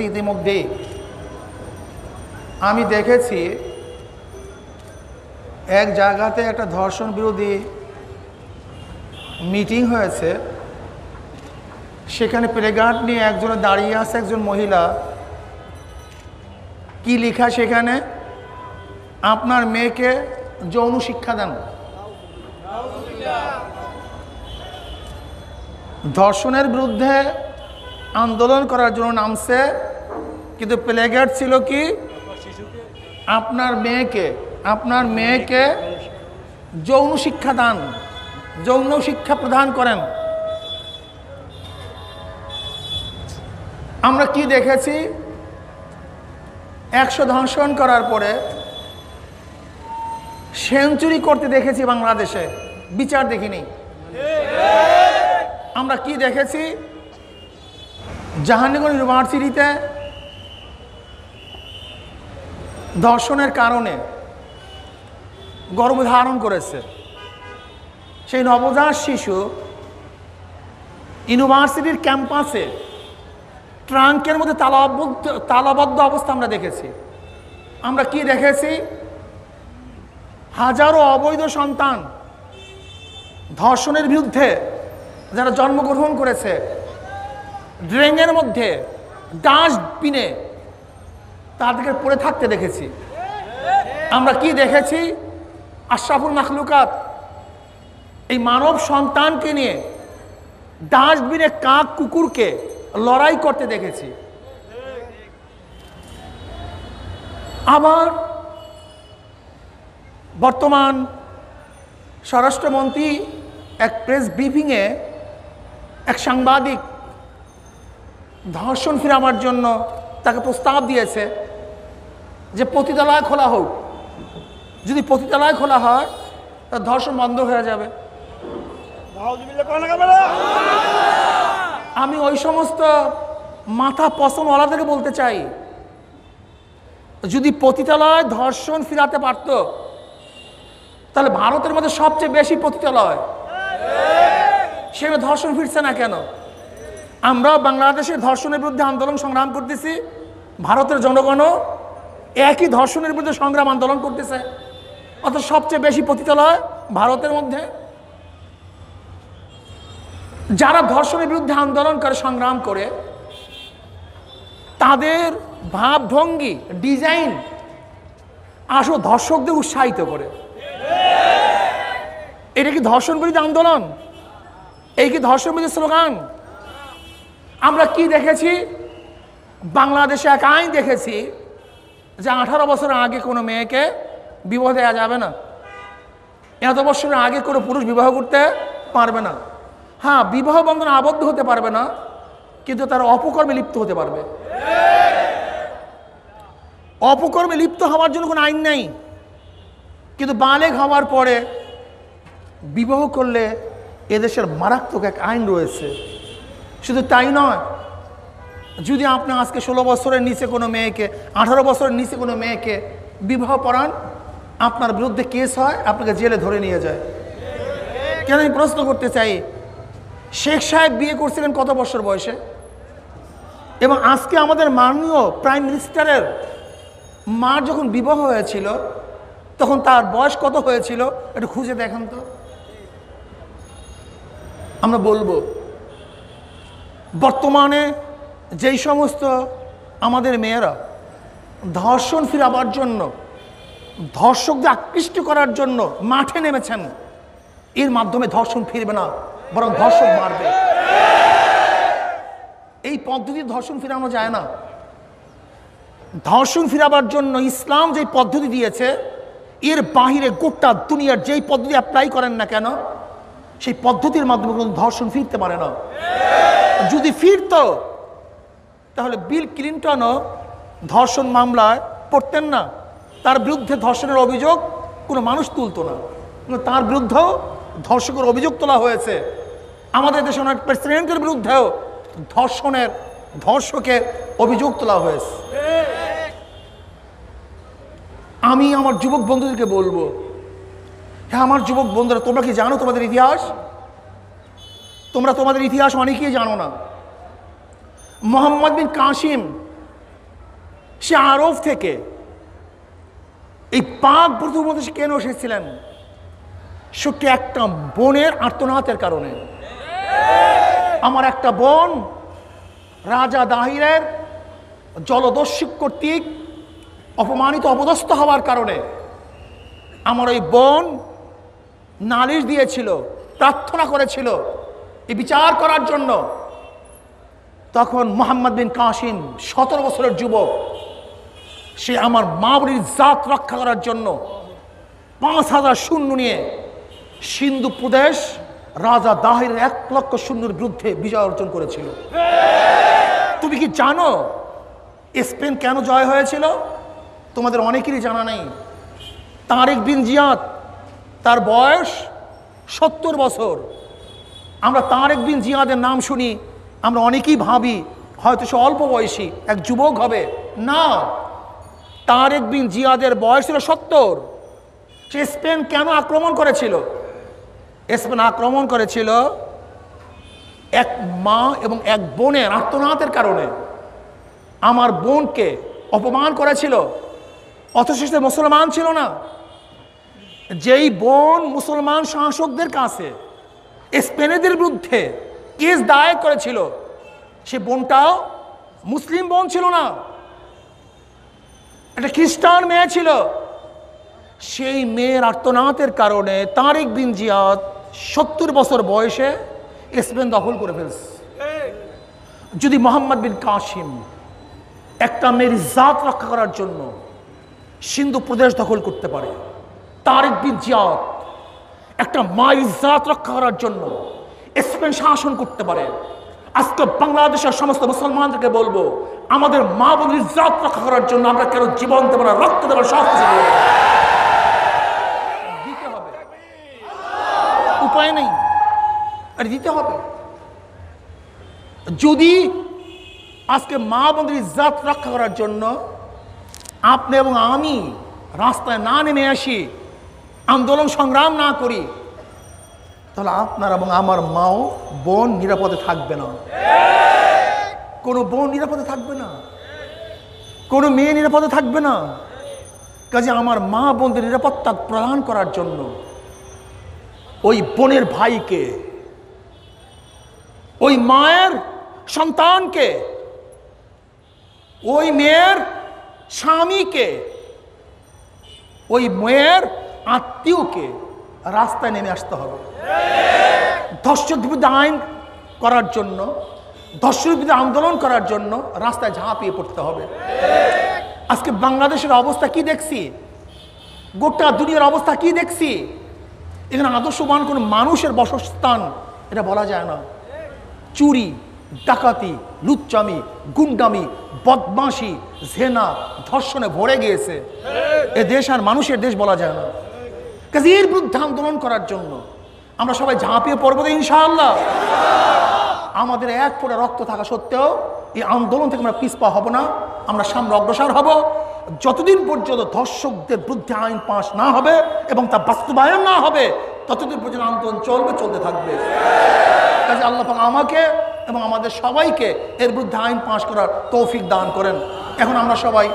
ইতিমধ্যে আমি দেখেছি এক জায়গাতে একটা ধর্ষণ বিরোধী মিটিং হয়েছে। সেখানে প্লেকার্ড নিয়ে একজন দাঁড়িয়ে আছে, একজন মহিলা। কি লেখা সেখানে? আপনার মেয়েকে যৌন শিক্ষা দেন। ধর্ষণের বিরুদ্ধে আন্দোলন করার জন্য নামছে, কিন্তু প্লেকার্ড ছিল কি? আপনার মেয়েকে যৌন শিক্ষা দান, যৌন শিক্ষা প্রদান করেন। আমরা কি দেখেছি? 100 ধর্ষণ করার পরে সেঞ্চুরি করতে দেখেছি বাংলাদেশে, বিচার দেখিনি। আমরা কি দেখেছি? জাহাঙ্গীরনগর ইউনিভার্সিটিতে ধর্ষণের কারণে গর্ভধারণ করেছে সেই নবজাত শিশু ইউনিভার্সিটির ক্যাম্পাসে ট্রাঙ্কের মধ্যে তালাবদ্ধ অবস্থা আমরা দেখেছি। আমরা কি দেখেছি? হাজারো অবৈধ সন্তান ধর্ষণের বিরুদ্ধে যারা জন্মগ্রহণ করেছে ড্রেনের মধ্যে, ডাস্টবিনে তাদেরকে পড়ে থাকতে দেখেছি। আমরা কি দেখেছি? আশরাফুল মাখলুকাত এই মানব সন্তানকে নিয়ে ডাস্টবিনে কাক কুকুরকে লড়াই করতে দেখেছি। আবার বর্তমান স্বরাষ্ট্রমন্ত্রী এক প্রেস ব্রিফিংয়ে এক সাংবাদিক ধর্ষণ ফিরাবার জন্য তাকে প্রস্তাব দিয়েছে যে পতিতালয় খোলা হোক। যদি পতিতালয় খোলা হয় তা ধর্ষণ বন্ধ হয়ে যাবে। আমি ওই সমস্ত মাথা পছন্দওয়ালাদেরকে বলতে চাই, যদি পতিতালয় ধর্ষণ ফিরাতে পারত তাহলে ভারতের মধ্যে সবচেয়ে বেশি পতিতালয়, সেখানে ধর্ষণ ফিরছে না কেন? আমরা বাংলাদেশের ধর্ষণের বিরুদ্ধে আন্দোলন সংগ্রাম করতেছি, ভারতের জনগণও একই ধর্ষণের বিরুদ্ধে সংগ্রাম আন্দোলন করতেছে, অর্থাৎ সবচেয়ে বেশি পতিতালয় ভারতের মধ্যে। যারা ধর্ষণের বিরুদ্ধে আন্দোলন করে, সংগ্রাম করে, তাদের ভাবভঙ্গি, ডিজাইন আসলে ধর্ষকদের উৎসাহিত করে। এটা কি ধর্ষণ বিরোধী আন্দোলন? এই কি ধর্ষণ বিরোধী স্লোগান? আমরা কি দেখেছি? বাংলাদেশে এক আইন দেখেছি যে 18 বছরের আগে কোনো মেয়েকে বিবাহ দেওয়া যাবে না, এত বছরের আগে কোনো পুরুষ বিবাহ করতে পারবে না। হ্যাঁ, বিবাহ বন্ধনে আবদ্ধ হতে পারবে না, কিন্তু তার অপকর্মে লিপ্ত হতে পারবে। অপকর্মে লিপ্ত হওয়ার জন্য কোনো আইন নেই, কিন্তু বালেগ হওয়ার পরে বিবাহ করলে এদেশের মারাত্মক এক আইন রয়েছে। শুধু তাই নয়, যদি আপনি আজকে 16 বছরের নিচে কোনো মেয়েকে, 18 বছরের নিচে কোনো মেয়েকে বিবাহ পড়ান, আপনার বিরুদ্ধে কেস হয়, আপনাকে জেলে ধরে নিয়ে যায়। কেন? আমি প্রশ্ন করতে চাই, শেখ সাহেব বিয়ে করছিলেন কত বছর বয়সে? এবং আজকে আমাদের মাননীয় প্রাইম মিনিস্টারের মার যখন বিবাহ হয়েছিল তখন তার বয়স কত হয়েছিল? একটু খুঁজে দেখেন তো। আমরা বলবো, বর্তমানে যেই সমস্ত আমাদের মেয়েরা ধর্ষণ ফিরাবার জন্য, ধর্ষকদের আকৃষ্ট করার জন্য মাঠে নেমেছেন, এর মাধ্যমে ধর্ষণ ফিরবে না, বরং ধর্ষণ মারবে। এই পদ্ধতি ধর্ষণ ফিরানো যায় না। ধর্ষণ ফিরাবার জন্য ইসলাম যে পদ্ধতি দিয়েছে, এর বাহিরে গোটা দুনিয়ার যেই পদ্ধতি অ্যাপ্লাই করেন না কেন, সেই পদ্ধতির মাধ্যমে কোনো ধর্ষণ ফিরতে পারে না। যদি ফিরত তাহলে বিল ক্লিন্টনও ধর্ষণ মামলায় পড়তেন না, তার বিরুদ্ধে ধর্ষণের অভিযোগ কোনো মানুষ তুলতো না, কিন্তু তার বিরুদ্ধেও ধর্ষকের অভিযোগ তোলা হয়েছে। আমাদের দেশে অনেক প্রেসিডেন্টের বিরুদ্ধেও ধর্ষকের অভিযোগ তোলা হয়েছে। আমি আমার যুবক বন্ধুদেরকে বলবো, হ্যাঁ আমার যুবক বন্ধুরা, তোমরা কি জানো তোমাদের ইতিহাস? তোমরা তোমাদের ইতিহাস অনেকেই জানো না। মোহাম্মদ বিন কাসিম সে আরব থেকে এই পাক উপমহাদেশে কেন এসেছিলেন? সত্যি একটা বোনের আর্তনাদের কারণে। আমার একটা বোন রাজা দাহিরের জলদস্যু কর্তৃক অপমানিত অপদস্থ হওয়ার কারণে আমার ওই বোন নালিশ দিয়েছিল, প্রার্থনা করেছিল এই বিচার করার জন্য। তখন মোহাম্মদ বিন কাসিম 17 বছরের যুবক, সে আমার মা বোনের জাত রক্ষা করার জন্য 5000 সৈন্য নিয়ে সিন্ধু প্রদেশ রাজা দাহিরের 1 লক্ষ সৈন্যের বিরুদ্ধে বিজয় অর্জন করেছিল। তুমি কি জানো স্পেন কেন জয় হয়েছিল? তোমাদের অনেকেরই জানা নেই। তারেক বিন জিয়াদ, তার বয়স 70 বছর। আমরা তারেক বিন জিয়াদের নাম শুনি, আমরা অনেকেই ভাবি হয়তো সে অল্প বয়সী এক যুবক হবে। না, তারেক বিন জিয়াদের বয়স ছিল 70। সে স্পেন কেন আক্রমণ করেছিল? স্পেন আক্রমণ করেছিল এক মা এবং এক বোনের আর্তনাদের কারণে। আমার বোনকে অপমান করেছিল, অথচ সে মুসলমান ছিল না। যেই বোন মুসলমান শাসকদের কাছে স্পেনীয়দের বিরুদ্ধে কেস দায়ের করেছিল, সে বোনটাও মুসলিম বোন ছিল না, একটা খ্রিস্টান মেয়ে ছিল। সেই মেয়ের আর্তনাদের কারণে তারেক বিন জিয়াদ 70 বছর বয়সে স্পেন দখল করে ফেলছে। যদি মোহাম্মদ বিন কাসিম একটা মেয়ের জাত রক্ষা করার জন্য সিন্ধু প্রদেশ দখল করতে পারে, তারেক বিন জিয়াদ একটা মায়ের জাত রক্ষা করার জন্য স্পেন শাসন করতে পারে, আজকে বাংলাদেশের সমস্ত মুসলমানদেরকে বলবো, আমাদের মা বোনের জাত রক্ষা করার জন্য আমরা কেন জীবন দেব না, রক্ত দেব, সব কিছু দিতে হবে। উপায় নেই, আর দিতে হবে। যদি আজকে মা বোনের জাত রক্ষা করার জন্য আপনি এবং আমি রাস্তায় না নেমে আসি, আন্দোলন সংগ্রাম না করি, তাহলে আপনার এবং আমার মাও বোন নিরাপদে থাকবে না। কোনো বোন নিরাপদে থাকবে না, কোনো মেয়ে নিরাপদে থাকবে না। কাজে আমার মা বোনদের নিরাপত্তা প্রদান করার জন্য ওই বোনের ভাইকে, ওই মায়ের সন্তানকে, ওই মেয়ের স্বামীকে, ওই মেয়ের আত্মীয়কে রাস্তায় নেমে আসতে হবে। ধর্ষক বিরুদ্ধে আইন করার জন্য, ধর্ষকের বিরুদ্ধে আন্দোলন করার জন্য রাস্তায় ঝাঁপিয়ে পড়তে হবে। আজকে বাংলাদেশের অবস্থা কি দেখছি, গোটা দুনিয়ার অবস্থা কি দেখছি, এখানে আদর্শবান কোনো মানুষের বাসস্থান এটা বলা যায় না। চুরি, ডাকাতি, লুচ্চামি, গুন্ডামি, বদমাশি, জেনা, ধর্ষণে ভরে গিয়েছে। এ দেশ আর মানুষের দেশ বলা যায় না। কাজে এর বিরুদ্ধে আন্দোলন করার জন্য আমরা সবাই ঝাঁপিয়ে পড়বো তো ইনশাআল্লাহ। আমাদের এক ফোঁটা রক্ত থাকা সত্ত্বেও এই আন্দোলন থেকে আমরা পিছপা হব না, আমরা সামনে অগ্রসর হব। যতদিন পর্যন্ত ধর্ষকদের বিরুদ্ধে আইন পাস না হবে এবং তা বাস্তবায়ন না হবে, ততদিন পর্যন্ত আন্দোলন চলবে, চলতে থাকবে। কাজে আল্লাহ পাক আমাকে এবং আমাদের সবাইকে এর বিরুদ্ধে আইন পাস করার তৌফিক দান করেন। এখন আমরা সবাই